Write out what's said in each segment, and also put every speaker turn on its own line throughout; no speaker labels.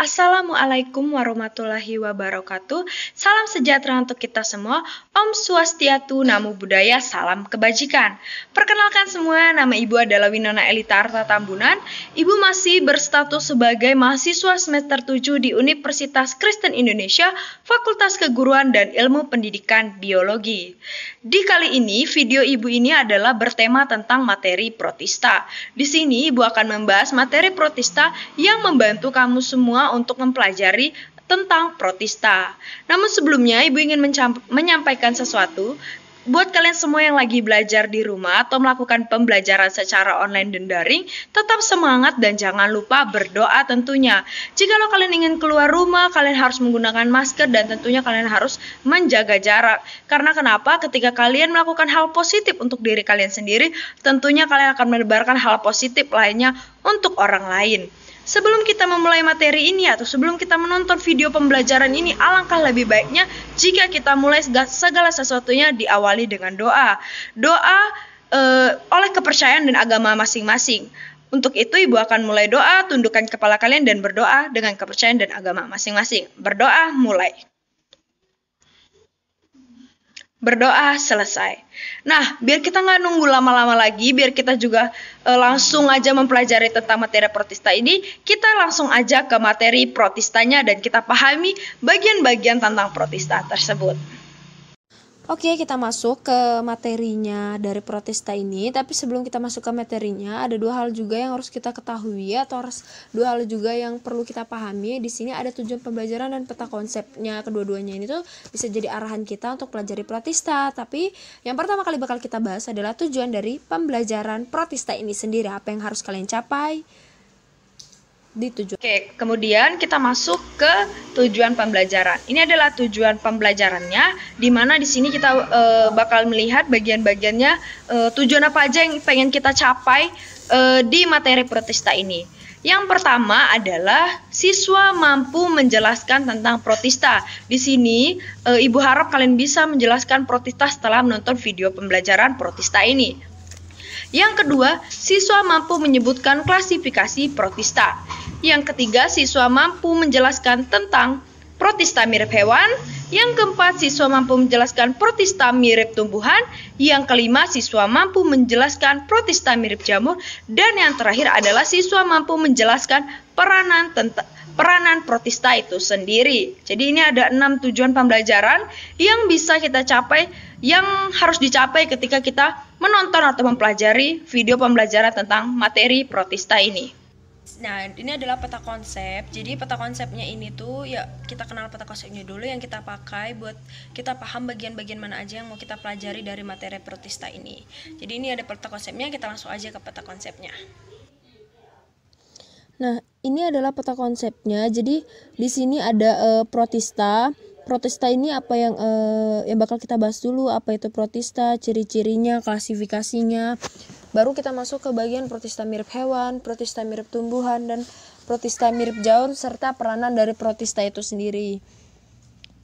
Assalamualaikum warahmatullahi wabarakatuh. Salam sejahtera untuk kita semua. Om Swastiatu, Namo Buddhaya, salam kebajikan. Perkenalkan semua, nama Ibu adalah Winona Elita Arta Tambunan. Ibu masih berstatus sebagai mahasiswa semester 7 di Universitas Kristen Indonesia, Fakultas Keguruan dan Ilmu Pendidikan Biologi. Di kali ini, video Ibu ini adalah bertema tentang materi protista. Di sini Ibu akan membahas materi protista yang membantu kamu semua untuk mempelajari tentang protista. Namun sebelumnya Ibu ingin menyampaikan sesuatu buat kalian semua yang lagi belajar di rumah atau melakukan pembelajaran secara online dan daring. Tetap semangat dan jangan lupa berdoa tentunya. Jikalau kalian ingin keluar rumah, kalian harus menggunakan masker dan tentunya kalian harus menjaga jarak. Karena kenapa? Ketika kalian melakukan hal positif untuk diri kalian sendiri, tentunya kalian akan menebarkan hal positif lainnya untuk orang lain. Sebelum kita memulai materi ini atau sebelum kita menonton video pembelajaran ini, alangkah lebih baiknya jika kita mulai segala sesuatunya diawali dengan doa. Doa oleh kepercayaan dan agama masing-masing. Untuk itu Ibu akan mulai doa, tundukkan kepala kalian dan berdoa dengan kepercayaan dan agama masing-masing. Berdoa mulai. Berdoa selesai. Nah, biar kita nggak nunggu lama-lama lagi, biar kita juga langsung aja mempelajari tentang materi protista ini, kita langsung aja ke materi protistanya dan kita pahami bagian-bagian tentang protista tersebut.
Oke, kita masuk ke materinya dari protista ini. Tapi sebelum kita masuk ke materinya, ada dua hal juga yang harus kita ketahui atau dua hal juga yang perlu kita pahami. Di sini ada tujuan pembelajaran dan peta konsepnya. Kedua-duanya ini tuh bisa jadi arahan kita untuk pelajari protista. Tapi yang pertama kali bakal kita bahas adalah tujuan dari pembelajaran protista ini sendiri. Apa yang harus kalian capai di tujuan.
Oke, kemudian kita masuk ke tujuan pembelajaran. Ini adalah tujuan pembelajarannya, di mana di sini kita bakal melihat bagian-bagiannya, tujuan apa aja yang pengen kita capai di materi protista ini. Yang pertama adalah siswa mampu menjelaskan tentang protista. Di sini Ibu harap kalian bisa menjelaskan protista setelah menonton video pembelajaran protista ini. Yang kedua, siswa mampu menyebutkan klasifikasi protista. Yang ketiga, siswa mampu menjelaskan tentang protista mirip hewan. Yang keempat, siswa mampu menjelaskan protista mirip tumbuhan. Yang kelima, siswa mampu menjelaskan protista mirip jamur. Dan yang terakhir adalah siswa mampu menjelaskan peranan protista itu sendiri. Jadi ini ada 6 tujuan pembelajaran yang bisa kita capai, yang harus dicapai ketika kita menonton atau mempelajari video pembelajaran tentang materi protista ini.
Nah, ini adalah peta konsep. Jadi peta konsepnya ini tuh ya kita kenal peta konsepnya dulu yang kita pakai buat kita paham bagian-bagian mana aja yang mau kita pelajari dari materi protista ini. Jadi ini ada peta konsepnya, kita langsung aja ke peta konsepnya. Nah, ini adalah peta konsepnya. Jadi di sini ada protista. Protista ini apa yang bakal kita bahas dulu, apa itu protista, ciri-cirinya, klasifikasinya. Baru kita masuk ke bagian protista mirip hewan, protista mirip tumbuhan, dan protista mirip jamur serta peranan dari protista itu sendiri.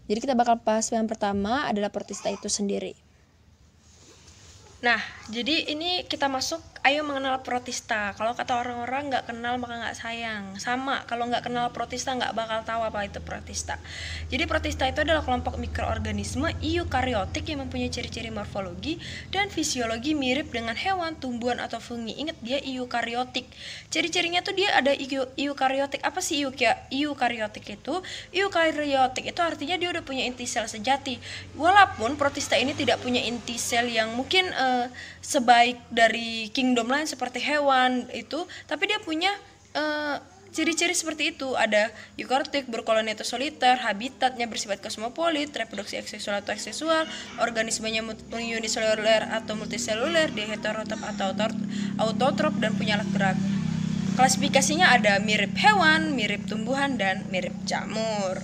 Jadi kita bakal bahas yang pertama adalah protista itu sendiri. Nah, jadi ini kita masuk, ayo mengenal protista. Kalau kata orang-orang nggak kenal maka nggak sayang. Sama, kalau nggak kenal protista nggak bakal tahu apa itu protista. Jadi protista itu adalah kelompok mikroorganisme eukariotik yang mempunyai ciri-ciri morfologi dan fisiologi mirip dengan hewan, tumbuhan, atau fungi. Ingat, dia eukariotik. Ciri-cirinya tuh dia ada eukariotik. Apa sih eukariotik itu? Eukariotik itu artinya dia udah punya inti sel sejati. Walaupun protista ini tidak punya inti sel yang mungkin sebaik dari kingdom lain seperti hewan itu, tapi dia punya ciri-ciri seperti itu. Ada eukariotik, berkoloni atau soliter, habitatnya bersifat kosmopolit, reproduksi ekseksual atau ekseksual, organismenya uniseluler atau multiseluler, dia heterotop atau autotrop, dan punya alat gerak. Klasifikasinya ada mirip hewan, mirip tumbuhan, dan mirip jamur.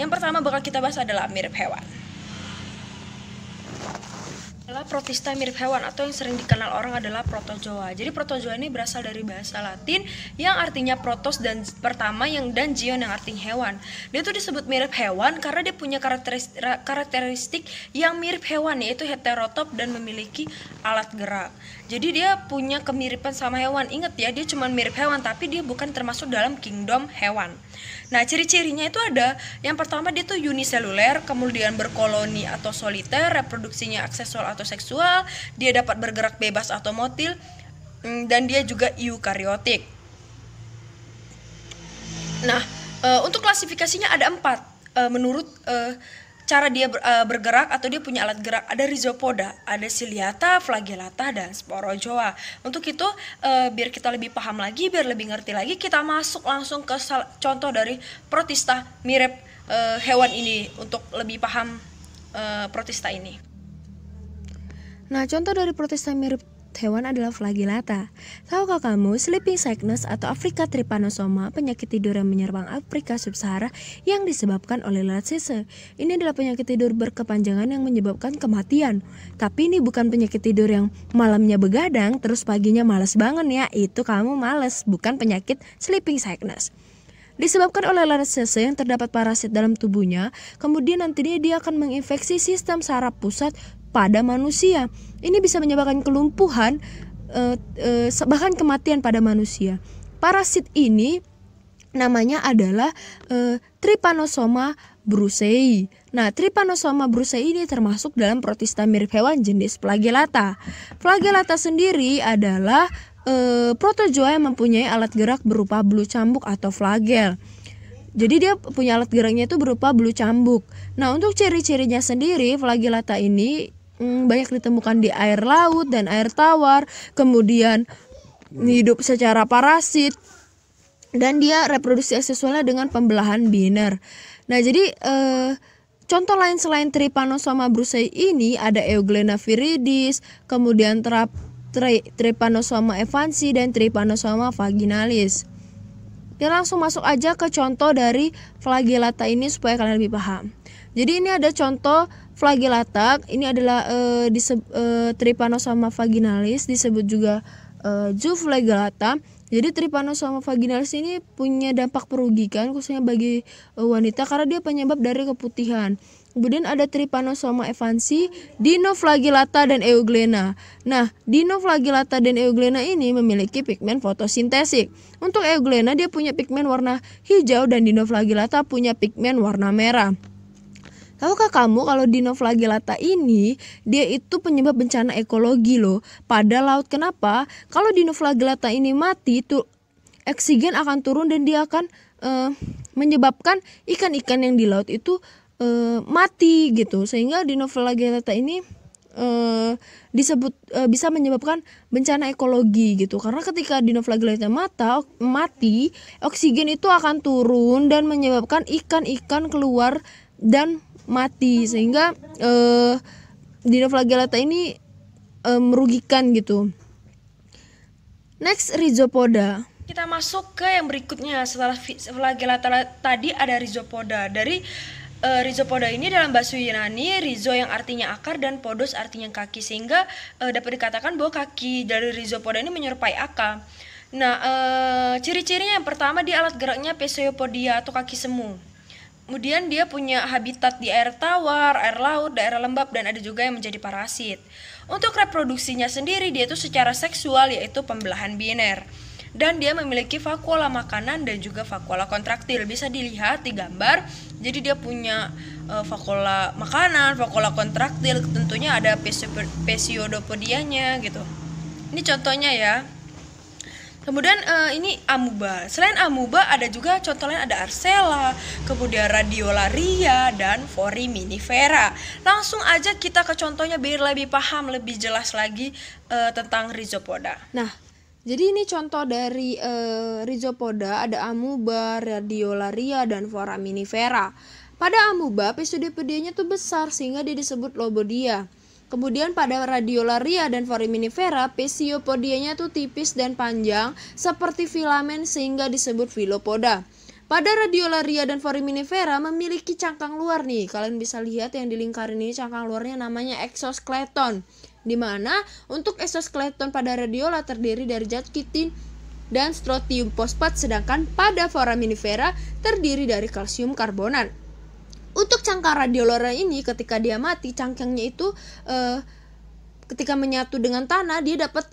Yang pertama bakal kita bahas adalah mirip hewan. Protista mirip hewan atau yang sering dikenal orang adalah protozoa. Jadi protozoa ini berasal dari bahasa Latin yang artinya protos dan pertama, dan zion yang artinya hewan. Dia tuh disebut mirip hewan karena dia punya karakteristik yang mirip hewan, yaitu heterotop dan memiliki alat gerak.
Jadi dia punya kemiripan sama hewan. Ingat ya, dia cuma mirip hewan tapi dia bukan termasuk dalam kingdom hewan. Nah, ciri-cirinya itu ada, yang pertama dia tuh uniseluler, kemudian berkoloni atau soliter, reproduksinya asexual atau seksual, dia dapat bergerak bebas atau motil, dan dia juga eukariotik. Nah, untuk klasifikasinya ada 4 menurut cara dia bergerak atau dia punya alat gerak. Ada rhizopoda, ada ciliata, flagellata, dan sporozoa. Untuk itu biar kita lebih paham lagi, biar lebih ngerti lagi, kita masuk langsung ke contoh dari protista mirip hewan ini untuk lebih paham protista ini.
Nah, contoh dari protista mirip hewan adalah flagellata. Tahukah kamu, sleeping sickness atau Afrika trypanosoma, penyakit tidur yang menyerang Afrika Sub-Sahara yang disebabkan oleh lalat sese. Ini adalah penyakit tidur berkepanjangan yang menyebabkan kematian. Tapi ini bukan penyakit tidur yang malamnya begadang terus paginya malas bangun ya. Itu kamu malas, bukan penyakit sleeping sickness. Disebabkan oleh lalat sese yang terdapat parasit dalam tubuhnya, kemudian nantinya dia akan menginfeksi sistem saraf pusat pada manusia. Ini bisa menyebabkan kelumpuhan, bahkan kematian pada manusia. Parasit ini namanya adalah Trypanosoma brucei. Nah, Trypanosoma brucei ini termasuk dalam protista mirip hewan jenis flagellata. Flagellata sendiri adalah protozoa yang mempunyai alat gerak berupa bulu cambuk atau flagel. Jadi dia punya alat geraknya itu berupa bulu cambuk. Nah, untuk ciri-cirinya sendiri, flagellata ini banyak ditemukan di air laut dan air tawar, kemudian hidup secara parasit, dan dia reproduksi seksualnya dengan pembelahan biner. Nah, jadi contoh lain selain Trypanosoma brucei ini ada Euglena viridis, kemudian Trypanosoma evansi, dan Trypanosoma vaginalis. Kita langsung masuk aja ke contoh dari flagellata ini supaya kalian lebih paham. Jadi ini ada contoh flagellata, ini adalah Trypanosoma vaginalis, disebut juga Zoophlegellata. Jadi Trypanosoma vaginalis ini punya dampak merugikan khususnya bagi wanita karena dia penyebab dari keputihan. Kemudian ada Trypanosoma evansi, Dinoflagellata, dan Euglena. Nah, Dinoflagellata dan Euglena ini memiliki pigmen fotosintesis. Untuk Euglena dia punya pigmen warna hijau dan Dinoflagellata punya pigmen warna merah. Tahukah kamu kalau Dinoflagellata ini dia itu penyebab bencana ekologi loh pada laut. Kenapa? Kalau Dinoflagellata ini mati tuh oksigen akan turun dan dia akan menyebabkan ikan-ikan yang di laut itu mati gitu. Sehingga Dinoflagellata ini disebut bisa menyebabkan bencana ekologi gitu. Karena ketika Dinoflagellata mati, oksigen itu akan turun dan menyebabkan ikan-ikan keluar dan mati, sehingga Dinoflagellata ini merugikan gitu. Next, rhizopoda.
Kita masuk ke yang berikutnya. Setelah flagellata tadi ada rhizopoda. Dari rhizopoda ini dalam bahasa Yunani, rhizo yang artinya akar dan podos artinya kaki, sehingga dapat dikatakan bahwa kaki dari rhizopoda ini menyerupai akar. Nah, ciri-cirinya yang pertama dia alat geraknya Pesiopodia atau kaki semu. Kemudian dia punya habitat di air tawar, air laut, daerah lembab, dan ada juga yang menjadi parasit. Untuk reproduksinya sendiri dia itu secara seksual yaitu pembelahan biner. Dan dia memiliki vakuola makanan dan juga vakuola kontraktil. Bisa dilihat di gambar. Jadi dia punya vakuola makanan, vakuola kontraktil, tentunya ada pesiodopodianya gitu. Ini contohnya ya. Kemudian ini amuba. Selain amuba ada juga contoh lain, ada Arcella, kemudian Radiolaria, dan Foraminifera. Langsung aja kita ke contohnya biar lebih paham, lebih jelas lagi tentang rhizopoda.
Nah, jadi ini contoh dari rhizopoda, ada amuba, Radiolaria, dan Foraminifera. Pada amuba, pseudopodianya tuh besar sehingga dia disebut lobodia. Kemudian pada Radiolaria dan Foraminifera, pesiopodianya tuh tipis dan panjang seperti filamen sehingga disebut filopoda. Pada Radiolaria dan Foraminifera memiliki cangkang luar nih. Kalian bisa lihat yang di lingkaran ini cangkang luarnya namanya exoskeleton. Di mana untuk exoskeleton pada radiola terdiri dari zat kitin dan strontium fosfat, sedangkan pada Foraminifera terdiri dari kalsium karbonat. Untuk cangkang Radiolaria ini ketika dia mati, cangkangnya itu ketika menyatu dengan tanah dia dapat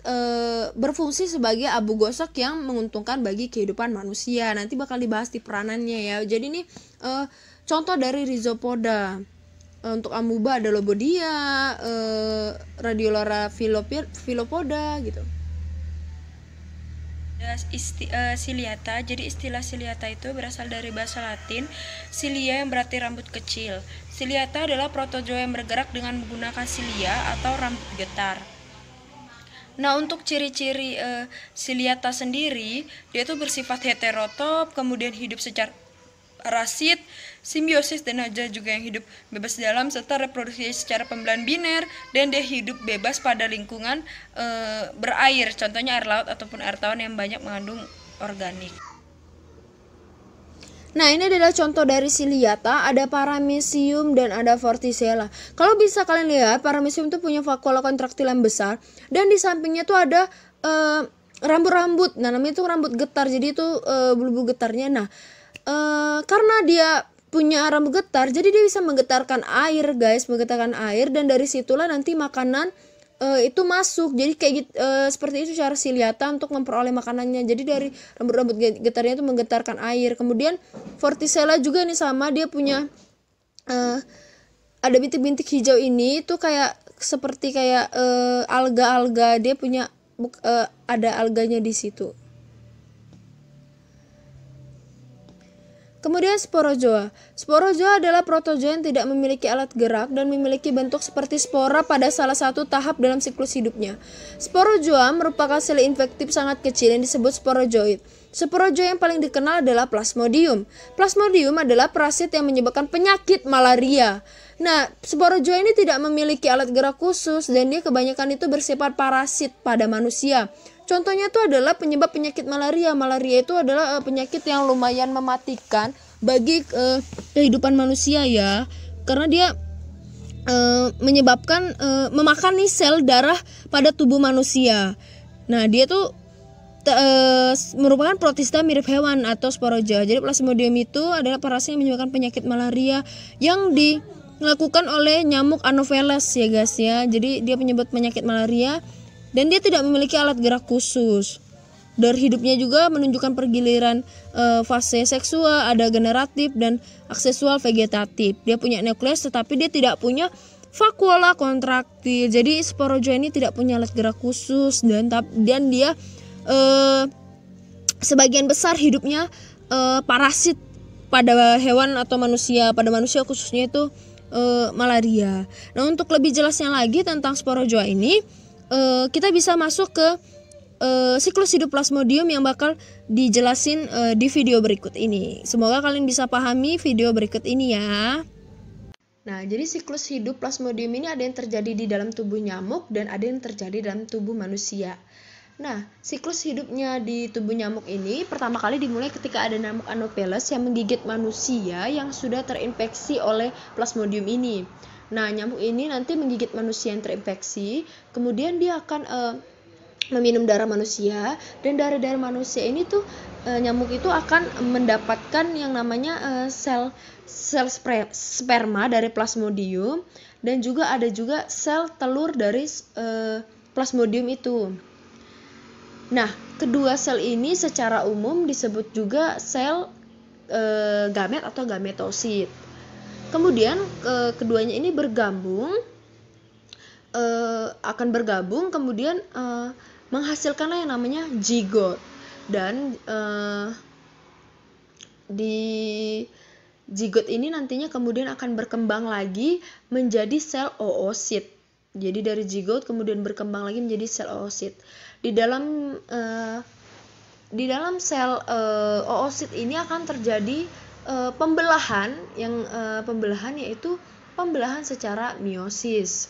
berfungsi sebagai abu gosok yang menguntungkan bagi kehidupan manusia. Nanti bakal dibahas di peranannya ya. Jadi ini contoh dari rhizopoda. Untuk amuba ada lobodia, radiolora filopoda gitu.
Ciliata. Jadi istilah ciliata itu berasal dari bahasa Latin cilia yang berarti rambut kecil. Ciliata adalah protozoa yang bergerak dengan menggunakan cilia atau rambut getar. Nah, untuk ciri-ciri ciliata sendiri, dia itu bersifat heterotop, kemudian hidup secara parasit, simbiosis, dan ada juga yang hidup bebas dalam, serta reproduksi secara pembelahan biner, dan dia hidup bebas pada lingkungan berair, contohnya air laut ataupun air tawar yang banyak mengandung organik.
Nah, ini adalah contoh dari ciliata, ada paramecium dan ada vorticella. Kalau bisa kalian lihat, paramecium itu punya vakuola kontraktil yang besar, dan di sampingnya tuh ada rambut-rambut. Nah, namanya itu rambut getar, jadi itu bulu-bulu getarnya. Nah, karena dia punya rambut getar, jadi dia bisa menggetarkan air, guys, menggetarkan air, dan dari situlah nanti makanan itu masuk. Jadi kayak gitu, seperti itu cara ciliata untuk memperoleh makanannya. Jadi dari rambut-rambut getarnya itu menggetarkan air. Kemudian vorticella juga nih sama, dia punya ada bintik-bintik hijau ini itu kayak seperti kayak alga-alga, dia punya ada alganya di situ. Kemudian sporozoa. Sporozoa adalah protozoa yang tidak memiliki alat gerak dan memiliki bentuk seperti spora pada salah satu tahap dalam siklus hidupnya. Sporozoa merupakan sel infektif sangat kecil yang disebut sporozoid. Sporozoa yang paling dikenal adalah Plasmodium. Plasmodium adalah parasit yang menyebabkan penyakit malaria. Nah, sporozoa ini tidak memiliki alat gerak khusus dan dia kebanyakan itu bersifat parasit pada manusia. Contohnya itu adalah penyebab penyakit malaria. Malaria itu adalah penyakit yang lumayan mematikan bagi kehidupan manusia ya, karena dia menyebabkan memakan nih sel darah pada tubuh manusia. Nah, dia tuh merupakan protista mirip hewan atau sporozoa. Jadi Plasmodium itu adalah parasit yang menyebabkan penyakit malaria yang dilakukan oleh nyamuk Anopheles ya guys ya. Jadi dia penyebab penyakit malaria dan dia tidak memiliki alat gerak khusus. Dari hidupnya juga menunjukkan pergiliran fase seksual, ada generatif dan aksesual vegetatif. Dia punya nukleus tetapi dia tidak punya vakuola kontraktil. Jadi sporozoa ini tidak punya alat gerak khusus dan dia sebagian besar hidupnya parasit pada hewan atau manusia. Pada manusia khususnya itu malaria. Nah, untuk lebih jelasnya lagi tentang sporozoa ini, kita bisa masuk ke siklus hidup Plasmodium yang bakal dijelasin di video berikut ini. Semoga kalian bisa pahami video berikut ini ya. Nah, jadi siklus hidup Plasmodium ini ada yang terjadi di dalam tubuh nyamuk dan ada yang terjadi dalam tubuh manusia. Nah, siklus hidupnya di tubuh nyamuk ini pertama kali dimulai ketika ada nyamuk Anopheles yang menggigit manusia yang sudah terinfeksi oleh Plasmodium ini. Nah, nyamuk ini nanti menggigit manusia yang terinfeksi, kemudian dia akan meminum darah manusia, dan dari darah manusia ini tuh nyamuk itu akan mendapatkan yang namanya sel sperma dari Plasmodium, dan juga ada juga sel telur dari Plasmodium itu. Nah, kedua sel ini secara umum disebut juga sel gamet atau gametosit. Kemudian keduanya ini akan bergabung kemudian menghasilkanlah yang namanya zigot. Dan di zigot ini nantinya kemudian akan berkembang lagi menjadi sel oosit. Jadi dari zigot kemudian berkembang lagi menjadi sel oosit. Di dalam sel oosit ini akan terjadi pembelahan yaitu pembelahan secara meiosis.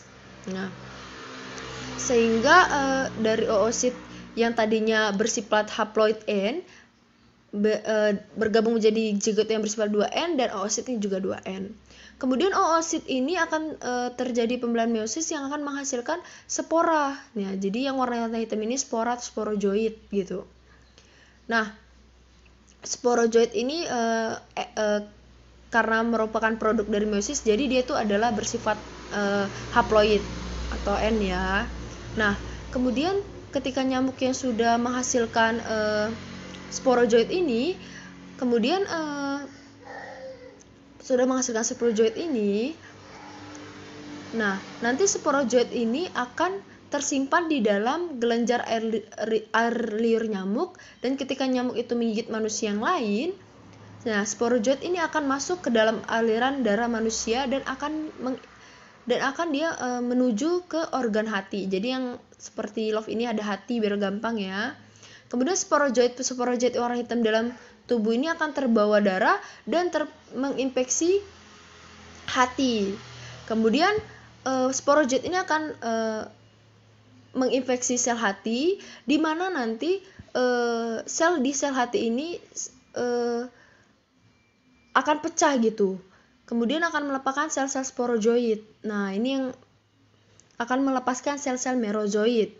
Nah, sehingga dari oosit yang tadinya bersifat haploid N bergabung menjadi zigot yang bersifat 2N, dan oosit ini juga 2N. Kemudian oosit ini akan terjadi pembelahan meiosis yang akan menghasilkan spora. Nah, jadi yang warna hitam ini spora atau sporozoid gitu. Nah, sporozoid ini karena merupakan produk dari meiosis, jadi dia itu adalah bersifat haploid. atau N ya. Nah, kemudian ketika nyamuk yang sudah menghasilkan sporozoid ini, kemudian nah nanti sporozoid ini akan tersimpan di dalam kelenjar air liur nyamuk, dan ketika nyamuk itu menggigit manusia yang lain, nah sporozoid ini akan masuk ke dalam aliran darah manusia dan akan dia menuju ke organ hati. Jadi yang seperti love ini ada hati biar gampang ya. Kemudian sporozoid warna hitam dalam tubuh ini akan terbawa darah dan menginfeksi hati. Kemudian sporozoid ini akan menginfeksi sel hati, di mana nanti sel hati ini akan pecah gitu. Kemudian akan melepaskan sel-sel sporozoid. Nah, ini yang akan melepaskan sel-sel merozoid.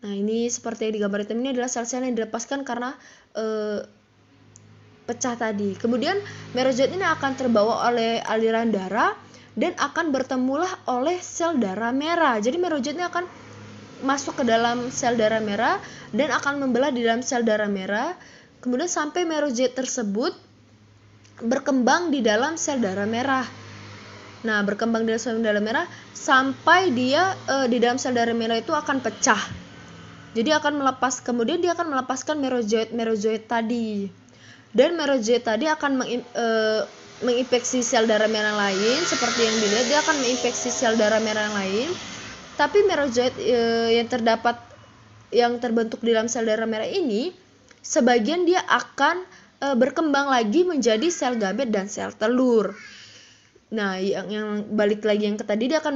Nah, ini seperti yang digambar hitam ini adalah sel-sel yang dilepaskan karena pecah tadi. Kemudian merozoid ini akan terbawa oleh aliran darah dan akan bertemulah oleh sel darah merah. Jadi merozoid ini akan masuk ke dalam sel darah merah dan akan membelah di dalam sel darah merah. Kemudian sampai merozoid tersebut berkembang di dalam sel darah merah. Nah, berkembang di dalam sel darah merah sampai dia di dalam sel darah merah itu akan pecah. Jadi kemudian dia akan melepaskan merozoid tadi. Dan merozoid tadi akan menginfeksi sel darah merah lain, seperti yang dilihat dia akan menginfeksi sel darah merah lain. Tapi merozoid yang terbentuk di dalam sel darah merah ini, sebagian dia akan berkembang lagi menjadi sel gamet dan sel telur. Nah, yang balik lagi yang ke tadi, dia akan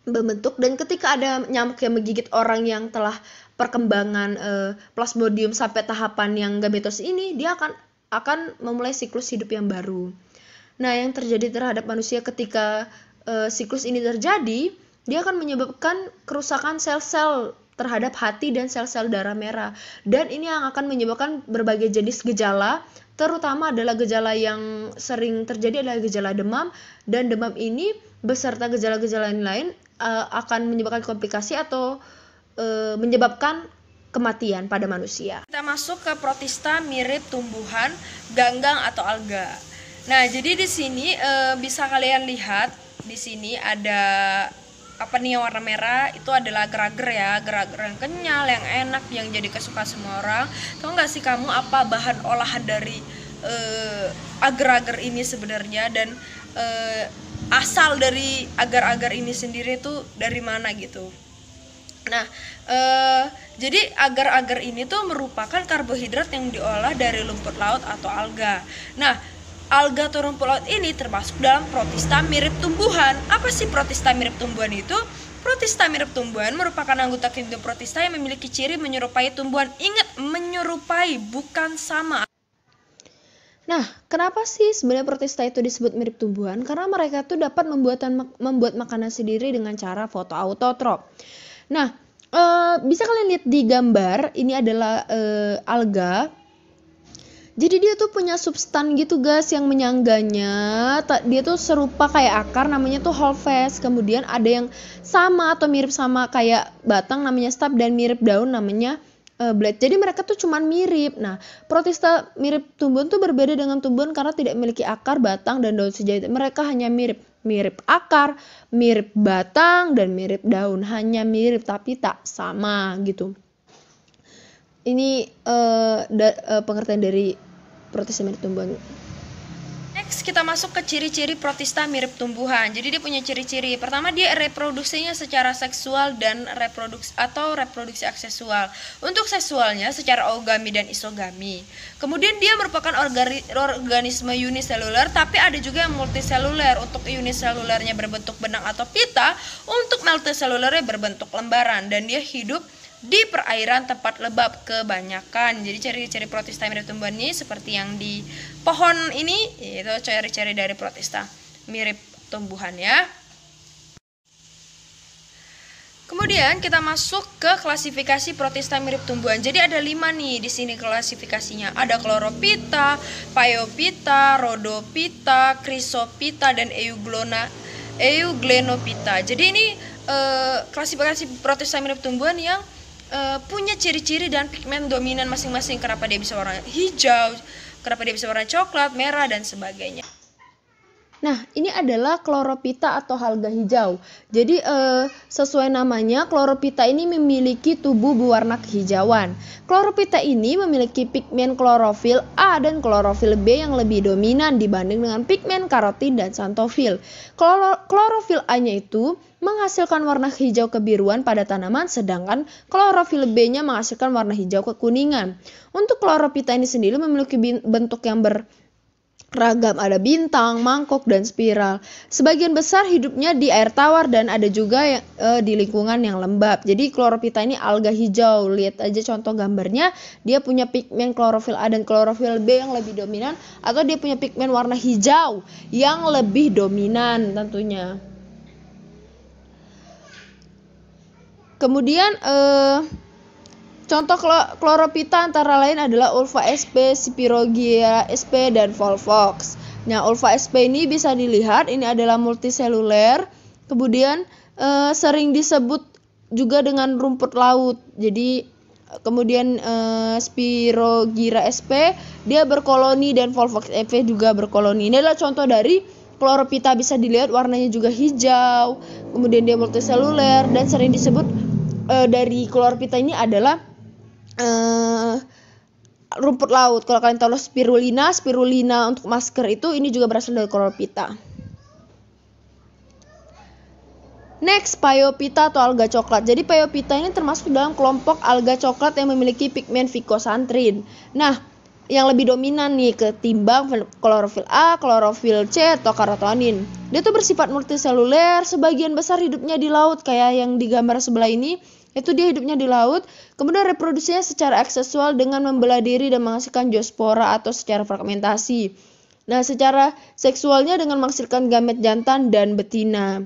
membentuk, dan ketika ada nyamuk yang menggigit orang yang telah perkembangan plasmodium sampai tahapan yang gametos ini, dia akan memulai siklus hidup yang baru. Nah, yang terjadi terhadap manusia ketika siklus ini terjadi, dia akan menyebabkan kerusakan sel-sel terhadap hati dan sel-sel darah merah. Dan ini yang akan menyebabkan berbagai jenis gejala, terutama adalah gejala yang sering terjadi adalah gejala demam, dan demam ini beserta gejala-gejala lain akan menyebabkan komplikasi atau menyebabkan kematian pada manusia.
Kita masuk ke protista mirip tumbuhan, ganggang atau alga. Nah, jadi di sini bisa kalian lihat di sini ada apa nih yang warna merah, itu adalah agar-agar ya, agar-agar yang kenyal, yang enak, yang jadi kesukaan semua orang. Tahu nggak sih kamu apa bahan olahan dari agar-agar ini sebenarnya, dan asal dari agar-agar ini sendiri itu dari mana gitu. Nah, jadi agar-agar ini tuh merupakan karbohidrat yang diolah dari rumput laut atau alga. Nah, alga atau rumput laut ini termasuk dalam protista mirip tumbuhan. Apa sih protista mirip tumbuhan itu? Protista mirip tumbuhan merupakan anggota kingdom protista yang memiliki ciri menyerupai tumbuhan. Ingat, menyerupai, bukan sama.
Nah, kenapa sih sebenarnya protista itu disebut mirip tumbuhan? Karena mereka tuh dapat membuat makanan sendiri dengan cara fotoautotrop. Nah, bisa kalian lihat di gambar, ini adalah alga. Jadi dia tuh punya substan gitu guys yang menyangganya. Dia tuh serupa kayak akar, namanya tuh halves. Kemudian ada yang sama atau mirip sama kayak batang, namanya stap, dan mirip daun, namanya blade. Jadi mereka tuh cuman mirip. Nah, protista mirip tumbuhan tuh berbeda dengan tumbuhan karena tidak memiliki akar, batang, dan daun sejati. Mereka hanya mirip akar, mirip batang, dan mirip daun. Hanya mirip tapi tak sama gitu. Ini pengertian dari protista mirip tumbuhan.
Next, kita masuk ke ciri-ciri protista mirip tumbuhan. Jadi dia punya ciri-ciri. Pertama, dia reproduksinya secara seksual dan reproduksi aksesual. Untuk seksualnya secara ogami dan isogami. Kemudian dia merupakan organisme uniseluler, tapi ada juga yang multiseluler. Untuk uniselulernya berbentuk benang atau pita, untuk multiselulernya berbentuk lembaran, dan dia hidup di perairan tempat lembab kebanyakan. Jadi ciri-ciri protista mirip tumbuhan ini seperti yang di pohon ini, itu ciri-ciri dari protista mirip tumbuhan ya. Kemudian kita masuk ke klasifikasi protista mirip tumbuhan. Jadi ada 5 nih di sini klasifikasinya. Ada chlorophyta, phaeophyta, rhodophyta, chrysophyta, dan euglena Euglenophyta. Jadi ini klasifikasi protista mirip tumbuhan yang punya ciri-ciri dan pigmen dominan masing-masing. Kenapa dia bisa warna hijau, kenapa dia bisa warna coklat, merah, dan sebagainya.
Nah, ini adalah Chlorophyta atau alga hijau. Jadi sesuai namanya, Chlorophyta ini memiliki tubuh berwarna kehijauan. Chlorophyta ini memiliki pigmen klorofil A dan klorofil B yang lebih dominan dibanding dengan pigmen karotin dan xanthofil. Klorofil A-nya itu menghasilkan warna hijau kebiruan pada tanaman, sedangkan klorofil B-nya menghasilkan warna hijau kekuningan. Untuk Chlorophyta ini sendiri memiliki bentuk yang ragam, ada bintang, mangkok, dan spiral. Sebagian besar hidupnya di air tawar dan ada juga yang, di lingkungan yang lembab. Jadi Chlorophyta ini alga hijau. Lihat aja contoh gambarnya. Dia punya pigmen klorofil A dan klorofil B yang lebih dominan, atau dia punya pigmen warna hijau yang lebih dominan tentunya. Kemudian contoh Chlorophyta antara lain adalah Ulva sp, Spirogyra sp, dan Volvox. Nah, Ulva sp ini bisa dilihat, ini adalah multiseluler. Kemudian sering disebut juga dengan rumput laut. Jadi kemudian Spirogyra sp dia berkoloni dan Volvox sp juga berkoloni. Ini adalah contoh dari Chlorophyta, bisa dilihat warnanya juga hijau. Kemudian dia multiseluler dan sering disebut dari Chlorophyta ini adalah rumput laut. Kalau kalian tahu spirulina untuk masker itu, ini juga berasal dari Chlorophyta. Next, Phaeophyta atau alga coklat. Jadi Phaeophyta ini termasuk dalam kelompok alga coklat yang memiliki pigmen phycosantrin. Nah, yang lebih dominan nih ketimbang klorofil A, klorofil C, atau karotonin. Dia tuh bersifat multiseluler, sebagian besar hidupnya di laut, kayak yang di gambar sebelah ini. Itu dia hidupnya di laut, kemudian reproduksinya secara aksesual dengan membelah diri dan menghasilkan zoospora atau secara fragmentasi. Nah, secara seksualnya dengan menghasilkan gamet jantan dan betina.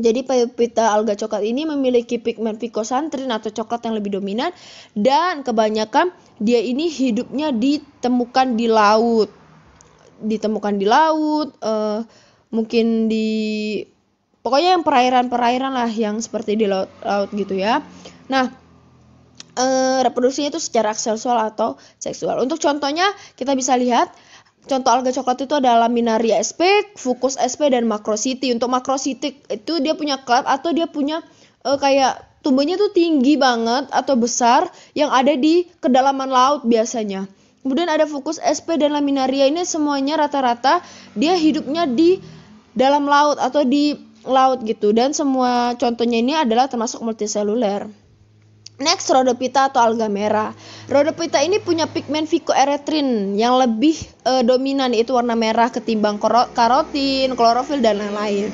Jadi Phaeophyta alga coklat ini memiliki pigmen phycosantrin atau coklat yang lebih dominan, dan kebanyakan dia ini hidupnya ditemukan di laut. Mungkin di pokoknya yang perairan lah, yang seperti di laut gitu ya. Nah, reproduksinya itu secara aksesual atau seksual. Untuk contohnya kita bisa lihat contoh alga coklat itu ada Laminaria sp, Fucus sp, dan Macrocyti. Untuk Macrocyti itu dia punya klep atau dia punya kayak tumbuhnya tuh tinggi banget atau besar yang ada di kedalaman laut biasanya. Kemudian ada Fucus sp dan Laminaria, ini semuanya rata-rata dia hidupnya di dalam laut atau di laut gitu, dan semua contohnya ini adalah termasuk multiseluler. Next, Rhodophyta atau alga merah. Rhodophyta ini punya pigmen phycoerythrin yang lebih dominan, yaitu warna merah ketimbang karotin, klorofil, dan lain-lain.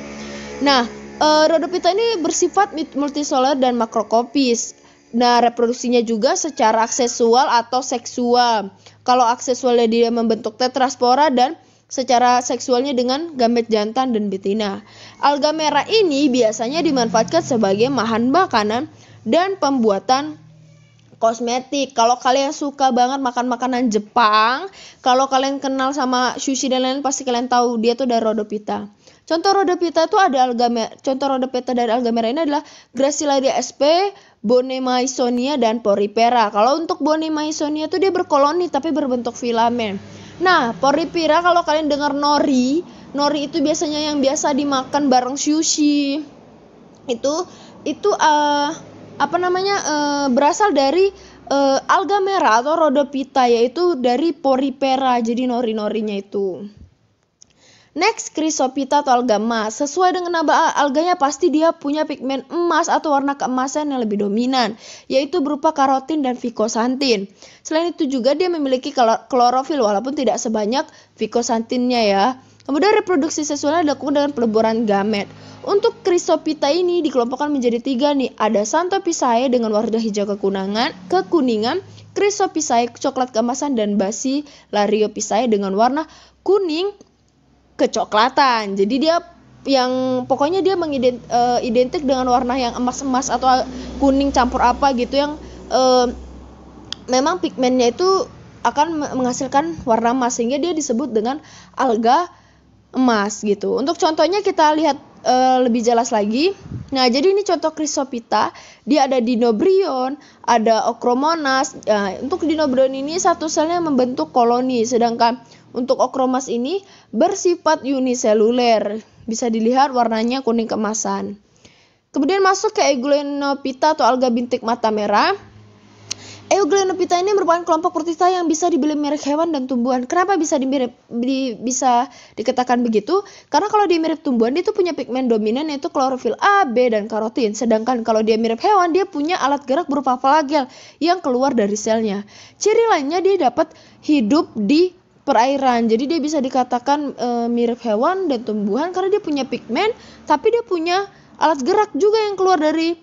Nah, Rhodophyta ini bersifat multiseluler dan makrokopis. Nah, reproduksinya juga secara aksesual atau seksual. Kalau aksesualnya dia membentuk tetraspora, dan secara seksualnya dengan gamet jantan dan betina. Alga merah ini biasanya dimanfaatkan sebagai bahan makanan dan pembuatan kosmetik. Kalau kalian suka banget makan makanan Jepang, kalau kalian kenal sama sushi dan lain-lain, pasti kalian tahu dia tuh dari Rhodophyta. Contoh Rhodophyta itu ada contoh Rhodophyta dari alga merah ini adalah Gracilaria sp, Bone Maisonia, dan Porifera. Kalau untuk Bone Maisonia itu dia berkoloni tapi berbentuk filamen. Nah, Porifera kalau kalian dengar nori itu biasanya yang biasa dimakan bareng sushi. Itu berasal dari alga merah atau Rhodophyta, yaitu dari Porifera. Jadi nori-norinya itu. Next, Chrysophyta atau alga emas. Sesuai dengan nama alganya, pasti dia punya pigmen emas atau warna keemasan yang lebih dominan, yaitu berupa karotin dan phycosantrin. Selain itu juga dia memiliki klorofil walaupun tidak sebanyak phycosantinnya ya. Kemudian reproduksi seksualnya dilakukan dengan peleburan gamet. Untuk Chrysophyta ini dikelompokkan menjadi 3 nih. Ada Xanthophysae dengan warna hijau kekuningan, Chrysophysae coklat keemasan, dan Basilariopisae dengan warna kuning kecoklatan. Jadi dia yang pokoknya dia identik dengan warna yang emas-emas atau kuning campur apa gitu, yang memang pigmennya itu akan menghasilkan warna emas, sehingga dia disebut dengan alga emas gitu. Untuk contohnya kita lihat lebih jelas lagi. Nah, jadi ini contoh Chrysophyta, dia ada dinobrion, ada Ochromonas. Nah, untuk dinobrion ini satu selnya membentuk koloni, sedangkan untuk Ochromas ini bersifat uniseluler. Bisa dilihat warnanya kuning keemasan. Kemudian masuk ke Euglenophyta atau alga bintik mata merah. Euglenophyta ini merupakan kelompok protista yang bisa dibeli mirip hewan dan tumbuhan. Kenapa bisa bisa dikatakan begitu? Karena kalau dia mirip tumbuhan, dia itu punya pigmen dominan yaitu klorofil A, B, dan karotin. Sedangkan kalau dia mirip hewan, dia punya alat gerak berupa flagel yang keluar dari selnya. Ciri lainnya dia dapat hidup di perairan. Jadi dia bisa dikatakan mirip hewan dan tumbuhan karena dia punya pigmen, tapi dia punya alat gerak juga yang keluar dari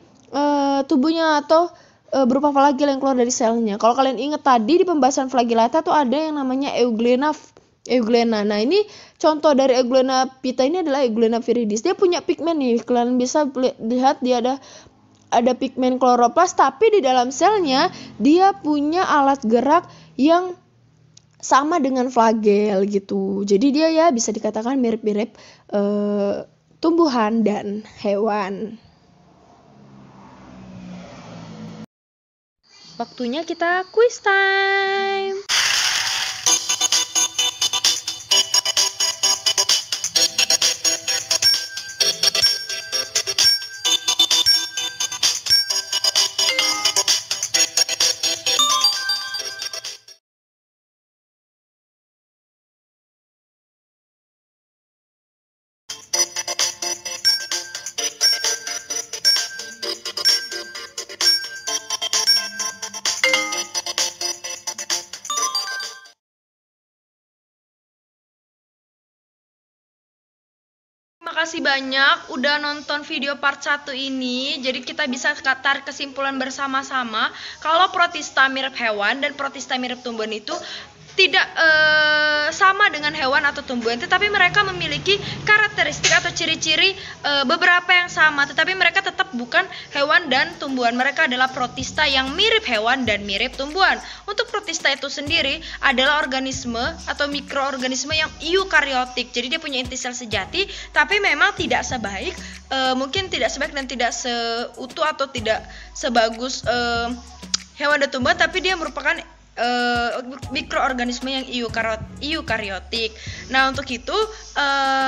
tubuhnya atau berupa flagel yang keluar dari selnya. Kalau kalian ingat tadi di pembahasan flagellata tuh ada yang namanya euglena. Nah, ini contoh dari Euglenophyta ini adalah Euglena viridis. Dia punya pigmen nih. Kalian bisa lihat dia ada pigmen kloroplas, tapi di dalam selnya dia punya alat gerak yang sama dengan flagel gitu. Jadi dia ya bisa dikatakan mirip-mirip tumbuhan dan hewan.
Waktunya kita quiz time. Terima kasih banyak udah nonton video part 1 ini. Jadi kita bisa tarik kesimpulan bersama-sama kalau protista mirip hewan dan protista mirip tumbuhan itu tidak sama dengan hewan atau tumbuhan, tetapi mereka memiliki karakteristik atau ciri-ciri beberapa yang sama, tetapi mereka tetap bukan hewan dan tumbuhan. Mereka adalah protista yang mirip hewan dan mirip tumbuhan. Untuk protista itu sendiri adalah organisme atau mikroorganisme yang eukariotik. Jadi dia punya inti sel sejati, tapi memang tidak sebaik, mungkin tidak sebaik dan tidak seutuh atau tidak sebagus hewan dan tumbuhan, tapi dia merupakan mikroorganisme yang eukariotik. Nah, untuk itu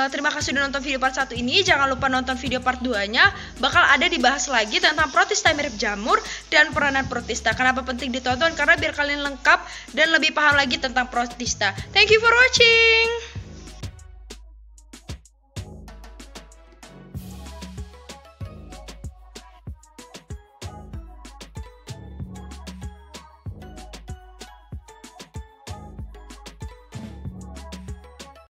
terima kasih udah nonton video part 1 ini. Jangan lupa nonton video part 2-nya. Bakal ada dibahas lagi tentang protista mirip jamur dan peranan protista. Kenapa penting ditonton? Karena biar kalian lengkap dan lebih paham lagi tentang protista. Thank you for watching.